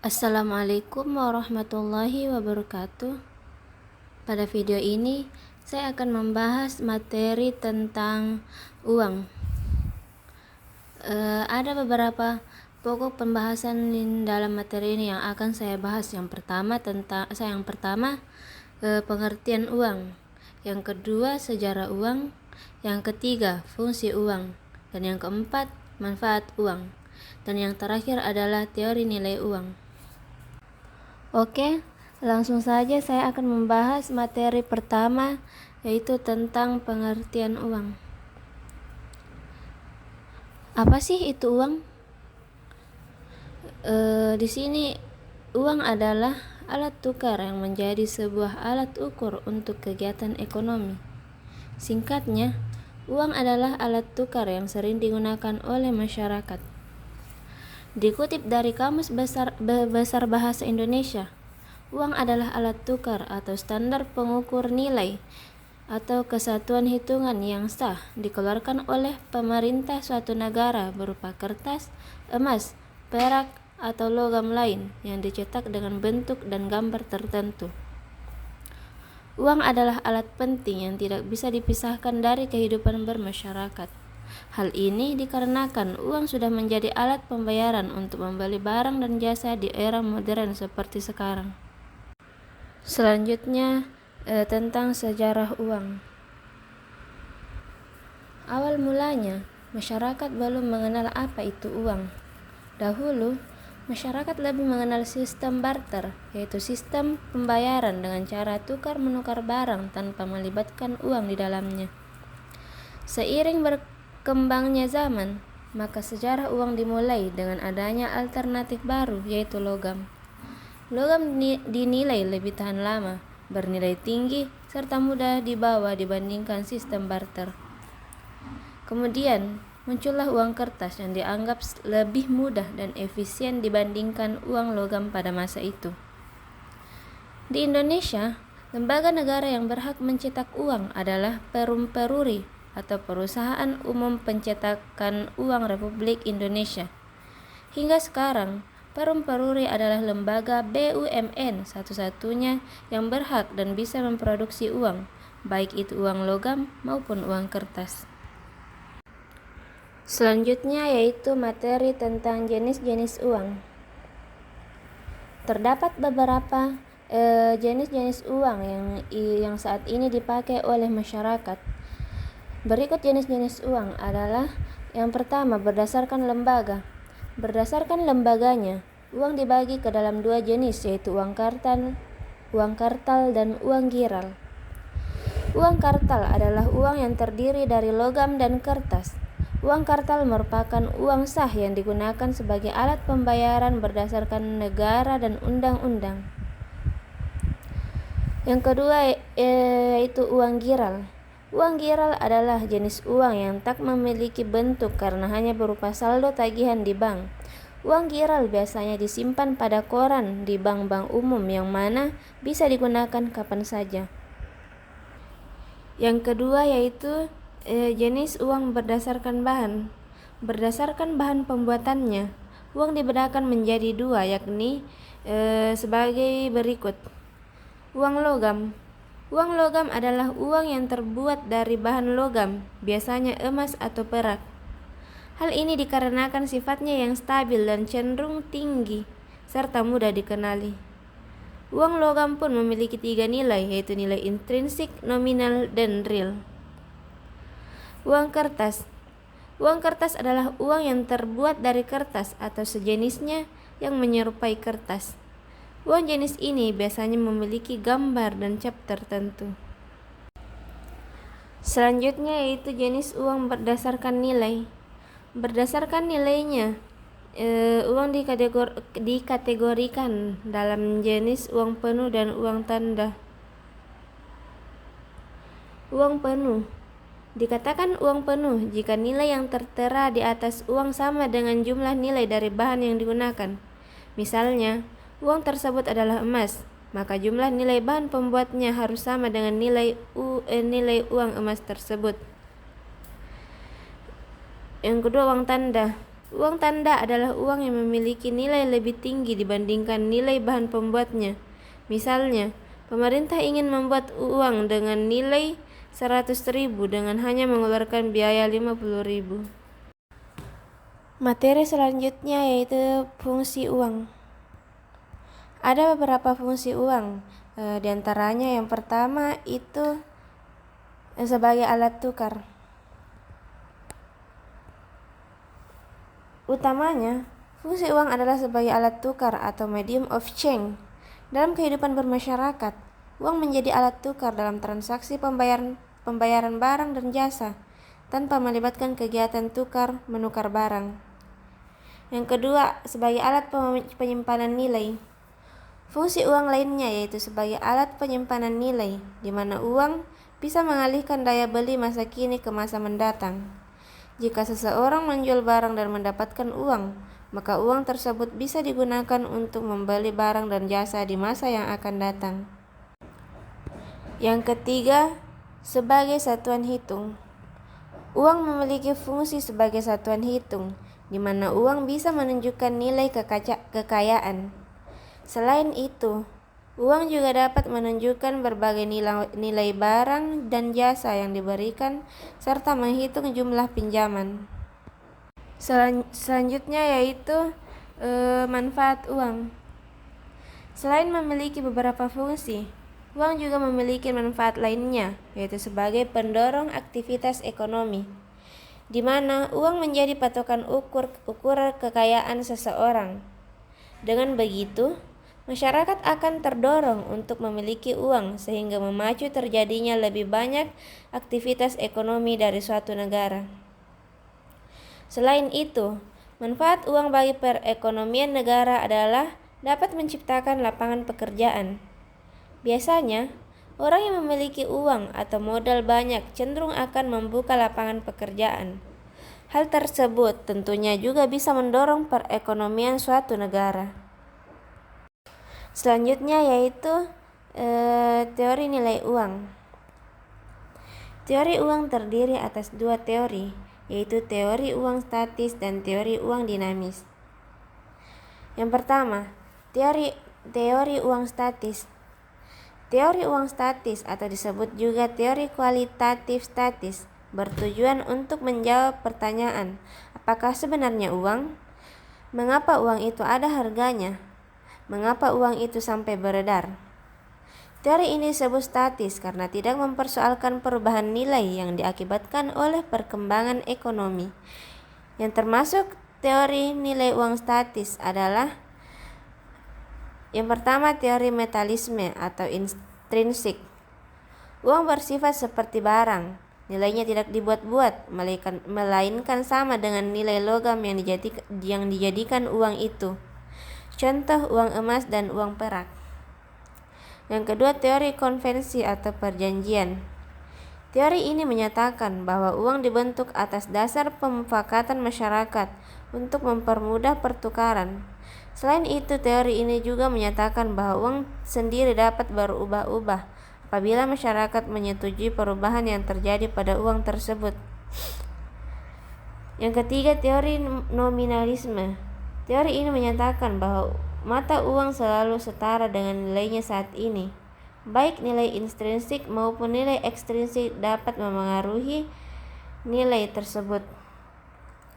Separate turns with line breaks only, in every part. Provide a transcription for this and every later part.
Assalamualaikum warahmatullahi wabarakatuh. Pada video ini, saya akan membahas materi tentang uang. Ada beberapa pokok pembahasan dalam materi ini yang akan saya bahas. Yang pertama, pengertian uang. Yang kedua, sejarah uang. Yang ketiga, fungsi uang. Dan yang keempat, manfaat uang. Dan yang terakhir adalah teori nilai uang. Oke, langsung saja saya akan membahas materi pertama, yaitu tentang pengertian uang. Apa sih itu uang? Di sini uang adalah alat tukar yang menjadi sebuah alat ukur untuk kegiatan ekonomi. Singkatnya, uang adalah alat tukar yang sering digunakan oleh masyarakat. Dikutip dari Kamus Besar Bahasa Indonesia, uang adalah alat tukar atau standar pengukur nilai atau kesatuan hitungan yang sah dikeluarkan oleh pemerintah suatu negara berupa kertas, emas, perak, atau logam lain yang dicetak dengan bentuk dan gambar tertentu. Uang adalah alat penting yang tidak bisa dipisahkan dari kehidupan bermasyarakat. Hal ini dikarenakan uang sudah menjadi alat pembayaran untuk membeli barang dan jasa di era modern seperti sekarang. Selanjutnya, tentang sejarah uang. Awal mulanya, masyarakat belum mengenal apa itu uang. Dahulu, masyarakat lebih mengenal sistem barter, yaitu sistem pembayaran dengan cara tukar-menukar barang tanpa melibatkan uang di dalamnya. Seiring berkembangnya zaman, maka sejarah uang dimulai dengan adanya alternatif baru, yaitu logam. Logam dinilai lebih tahan lama, bernilai tinggi, serta mudah dibawa dibandingkan sistem barter. Kemudian, muncullah uang kertas yang dianggap lebih mudah dan efisien dibandingkan uang logam pada masa itu. Di Indonesia, lembaga negara yang berhak mencetak uang adalah Perum Peruri atau Perusahaan Umum Pencetakan Uang Republik Indonesia. Hingga sekarang, Perum Peruri adalah lembaga BUMN satu-satunya yang berhak dan bisa memproduksi uang, baik itu uang logam maupun uang kertas. Selanjutnya yaitu materi tentang jenis-jenis uang. Terdapat beberapa jenis-jenis uang yang saat ini dipakai oleh masyarakat. Berikut jenis-jenis uang adalah: yang pertama, berdasarkan lembaga. Berdasarkan lembaganya, uang dibagi ke dalam dua jenis, yaitu uang kartal dan uang giral. Uang kartal adalah uang yang terdiri dari logam dan kertas. Uang kartal merupakan uang sah yang digunakan sebagai alat pembayaran berdasarkan negara dan undang-undang. Yang kedua yaitu uang giral. Uang giral adalah jenis uang yang tak memiliki bentuk karena hanya berupa saldo tagihan di bank. Uang giral biasanya disimpan pada koran di bank-bank umum yang mana bisa digunakan kapan saja. Yang kedua yaitu jenis uang berdasarkan bahan. Berdasarkan bahan pembuatannya, uang dibedakan menjadi dua, yakni sebagai berikut. Uang logam. Uang logam adalah uang yang terbuat dari bahan logam, biasanya emas atau perak. Hal ini dikarenakan sifatnya yang stabil dan cenderung tinggi, serta mudah dikenali. Uang logam pun memiliki tiga nilai, yaitu nilai intrinsik, nominal, dan real. Uang kertas. Uang kertas adalah uang yang terbuat dari kertas atau sejenisnya yang menyerupai kertas. Uang jenis ini biasanya memiliki gambar dan cap tertentu. Selanjutnya yaitu jenis uang berdasarkan nilai. Berdasarkan nilainya, uang dikategorikan dalam jenis uang penuh dan uang tanda. Uang penuh. Dikatakan uang penuh jika nilai yang tertera di atas uang sama dengan jumlah nilai dari bahan yang digunakan. Misalnya, uang tersebut adalah emas, maka jumlah nilai bahan pembuatnya harus sama dengan nilai uang emas tersebut. Yang kedua, uang tanda. Uang tanda adalah uang yang memiliki nilai lebih tinggi dibandingkan nilai bahan pembuatnya. Misalnya, pemerintah ingin membuat uang dengan nilai 100.000 dengan hanya mengeluarkan biaya 50.000. Materi selanjutnya yaitu fungsi uang. Ada beberapa fungsi uang, di antaranya yang pertama itu sebagai alat tukar. Utamanya, fungsi uang adalah sebagai alat tukar atau medium of change. Dalam kehidupan bermasyarakat, uang menjadi alat tukar dalam transaksi pembayaran barang dan jasa, tanpa melibatkan kegiatan tukar menukar barang. Yang kedua, sebagai alat penyimpanan nilai. Fungsi uang lainnya yaitu sebagai alat penyimpanan nilai, di mana uang bisa mengalihkan daya beli masa kini ke masa mendatang. Jika seseorang menjual barang dan mendapatkan uang, maka uang tersebut bisa digunakan untuk membeli barang dan jasa di masa yang akan datang. Yang ketiga, sebagai satuan hitung. Uang memiliki fungsi sebagai satuan hitung, di mana uang bisa menunjukkan nilai kekayaan. Selain itu, uang juga dapat menunjukkan berbagai nilai barang dan jasa yang diberikan, serta menghitung jumlah pinjaman. Selanjutnya yaitu manfaat uang. Selain memiliki beberapa fungsi, uang juga memiliki manfaat lainnya, yaitu sebagai pendorong aktivitas ekonomi, di mana uang menjadi patokan ukur kekayaan seseorang. Dengan begitu, masyarakat akan terdorong untuk memiliki uang sehingga memacu terjadinya lebih banyak aktivitas ekonomi dari suatu negara. Selain itu, manfaat uang bagi perekonomian negara adalah dapat menciptakan lapangan pekerjaan. Biasanya, orang yang memiliki uang atau modal banyak cenderung akan membuka lapangan pekerjaan. Hal tersebut tentunya juga bisa mendorong perekonomian suatu negara. Selanjutnya yaitu teori nilai uang. Teori uang terdiri atas dua teori, yaitu teori uang statis dan teori uang dinamis. Yang pertama, teori uang statis. Teori uang statis atau disebut juga teori kualitatif statis bertujuan untuk menjawab pertanyaan, apakah sebenarnya uang? Mengapa uang itu ada harganya? Mengapa uang itu sampai beredar? Teori ini disebut statis karena tidak mempersoalkan perubahan nilai yang diakibatkan oleh perkembangan ekonomi. Yang termasuk teori nilai uang statis adalah yang pertama, teori metalisme atau intrinsik. Uang bersifat seperti barang, nilainya tidak dibuat-buat, melainkan sama dengan nilai logam yang dijadikan uang itu. Contoh uang emas dan uang perak. Yang kedua, teori konvensi atau perjanjian. Teori ini menyatakan bahwa uang dibentuk atas dasar pemufakatan masyarakat untuk mempermudah pertukaran. Selain itu, teori ini juga menyatakan bahwa uang sendiri dapat berubah-ubah apabila masyarakat menyetujui perubahan yang terjadi pada uang tersebut. Yang ketiga, teori nominalisme. Teori ini menyatakan bahwa mata uang selalu setara dengan nilainya saat ini. Baik nilai intrinsik maupun nilai ekstrinsik dapat memengaruhi nilai tersebut.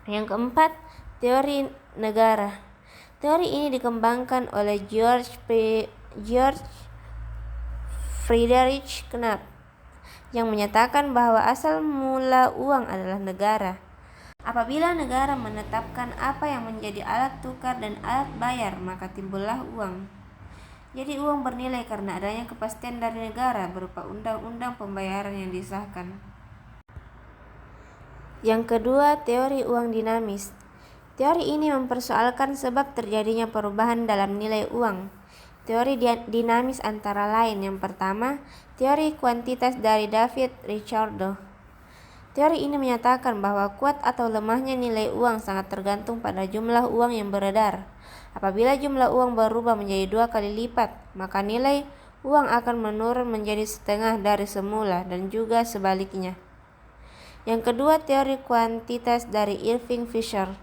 Yang keempat, teori negara. Teori ini dikembangkan oleh George Friedrich Knapp yang menyatakan bahwa asal mula uang adalah negara. Apabila negara menetapkan apa yang menjadi alat tukar dan alat bayar, maka timbullah uang. Jadi uang bernilai karena adanya kepastian dari negara berupa undang-undang pembayaran yang disahkan. Yang kedua, teori uang dinamis. Teori ini mempersoalkan sebab terjadinya perubahan dalam nilai uang. Teori dinamis antara lain yang pertama, teori kuantitas dari David Ricardo. Teori ini menyatakan bahwa kuat atau lemahnya nilai uang sangat tergantung pada jumlah uang yang beredar. Apabila jumlah uang berubah menjadi 2 kali lipat, maka nilai uang akan menurun menjadi setengah dari semula dan juga sebaliknya. Yang kedua, teori kuantitas dari Irving Fisher.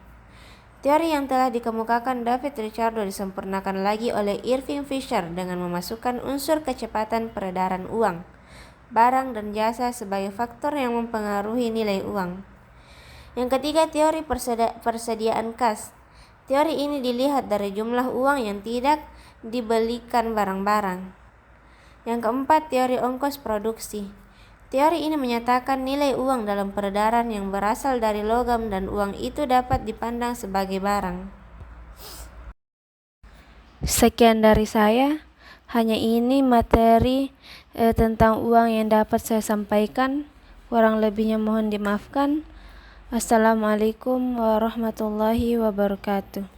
Teori yang telah dikemukakan David Ricardo disempurnakan lagi oleh Irving Fisher dengan memasukkan unsur kecepatan peredaran uang, barang dan jasa sebagai faktor yang mempengaruhi nilai uang. Yang ketiga, teori persediaan kas. Teori ini dilihat dari jumlah uang yang tidak dibelikan barang-barang. Yang keempat, teori ongkos produksi. Teori ini menyatakan nilai uang dalam peredaran yang berasal dari logam dan uang itu dapat dipandang sebagai barang. Sekian dari saya. Hanya ini materi tentang uang yang dapat saya sampaikan. Kurang lebihnya mohon dimaafkan. Assalamualaikum warahmatullahi wabarakatuh.